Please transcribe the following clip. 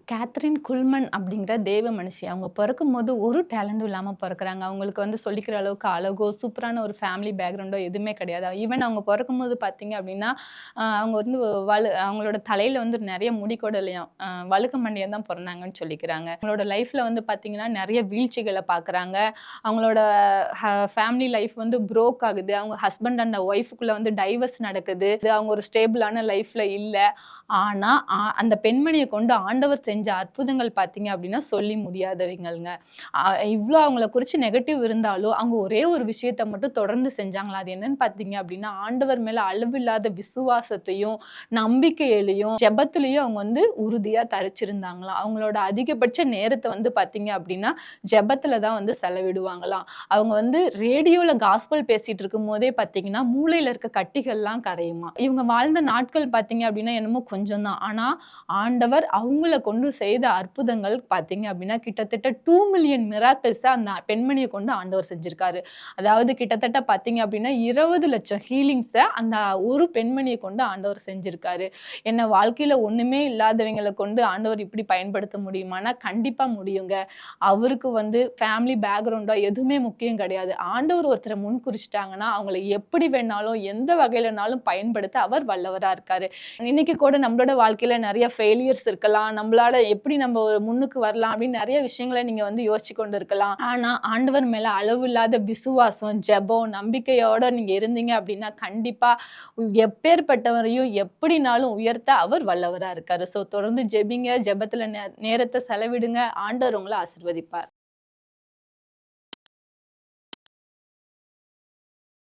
Catherine Kuhlman அப்படிங்கிற தேவ மனுஷி. அவங்க பொறக்கும்போது ஒரு டேலண்டும் இல்லாம பொறக்குறாங்க. அவங்களுக்கு வந்து சொல்லிக்கிற அளவுக்கு அழகோ, சூப்பரான ஒரு ஃபேமிலி பேக்ரவுண்டோ எதுவுமே கிடையாது. ஈவன் அவங்க பொறக்கும்போது பார்த்தீங்க அப்படின்னா, அவங்க வந்து அவங்களோட தலையில வந்து நெறைய முடி கூட இல்லையாம். வழுக்க மண்டையா தான் பொறந்தாங்கன்னு சொல்லிக்கிறாங்க. அவங்களோட லைஃப்ல வந்து பார்த்தீங்கன்னா, நெறைய வீழ்ச்சிகள பார்க்குறாங்க. அவங்களோட ஃபேமிலி லைஃப் வந்து ப்ரோக் ஆகுது. அவங்க ஹஸ்பண்ட் அண்ட் ஒய்ஃப்குள்ள வந்து டைவர்ஸ் நடக்குது. அவங்க ஒரு ஸ்டேபிளான லைஃப்ல இல்ல. ஆனா, அந்த பெண்மணிய கொண்டு ஆண்டவர் செஞ்ச அற்புதங்கள் பார்த்தீங்க அப்டின்னா, சொல்லி முடியாதவைங்கள்ங்க. அ இவ்ளோ அவங்கள குறிச்சு நெகட்டிவ் இருந்தாலும், அவங்க ஒரே ஒரு விஷயத்த மட்டும் தொடர்ந்து செஞ்சாங்களாம். அது என்னன்னு பார்த்தீங்க அப்டின்னா, ஆண்டவர் மேல அளவில்லாத விசுவாசத்தையும், நம்பிக்கையிலயும், ஜெபத்திலயும் அவங்க வந்து உறுதியா தரிச்சிருந்தாங்களாம். அவங்களோட அதிகபட்ச நேரத்த வந்து பார்த்தீங்க அப்டின்னா, ஜெபத்தில தான் வந்து செலவிடுவாங்களாம். அவங்க வந்து ரேடியோல காஸ்பல் பேசிட்டு இருக்கும்போதே பார்த்தீங்கன்னா, மூளையில இருக்க கட்டிகள்லாம் கரையுமாம். இவங்க வாழ்ந்த நாட்கள் பார்த்தீங்க அப்டின்னா, என்னமோ கொஞ்சம் தான். ஆனா, ஆண்டவர் அவங்கள கொண்டு செய்த அற்புதங்கள் பார்த்தீங்க அப்டின்னா, கிட்டத்தட்ட 2 மில்லியன் மிராக்கிள்ஸ அந்த பெண்மணிய கொண்டு ஆண்டவர் செஞ்சிருக்காரு. அதாவது கிட்டத்தட்ட பார்த்தீங்க அப்டின்னா, 20,00,000 ஹீலிங்ஸ அந்த ஒரு பெண்மணிய கொண்டு ஆண்டவர் செஞ்சிருக்காரு. என்ன வாழ்க்கையில ஒண்ணுமே இல்லாதவங்கள கொண்டு ஆண்டவர் இப்டி பயன்படுத்த முடியுமானா, கண்டிப்பா முடியுங்க. அவருக்கு வந்து ஃபேமிலி பேக்ரவுண்டோ எதுவுமே முக்கியம் கிடையாது. ஆண்டவர் ஒருத்தர முன்குறிச்சிட்டாங்கன்னா, அவங்கள எப்படி வேணாலும், எந்த வகையிலனாலும் பயன்படுத்த அவர் வல்லவரா இருக்காரு. இன்னைக்கு கூட நம்மளோட வாழ்க்கையில நெறைய ஃபெயிலியர்ஸ் இருக்கலாம். நம்மளால எப்படி நம்ம முன்னுக்கு வரலாம் அப்படின்னு நெறைய விஷயங்கள நீங்க வந்து யோசிச்சு கொண்டு இருக்கலாம். ஆனா, ஆண்டவர் மேல அளவில்லாத விசுவாசம், ஜெபம், நம்பிக்கையோட நீங்க இருந்தீங்க அப்படின்னா, கண்டிப்பா எப்பேர்ப்பட்டவரையும் எப்படினாலும் உயர்த்த அவர் வல்லவரா இருக்காரு. தொடர்ந்து ஜெபிங்க, ஜெபத்துல நேரத்த செலவிடுங்க. ஆண்டவர் உங்கள ஆசீர்வதிப்பார்.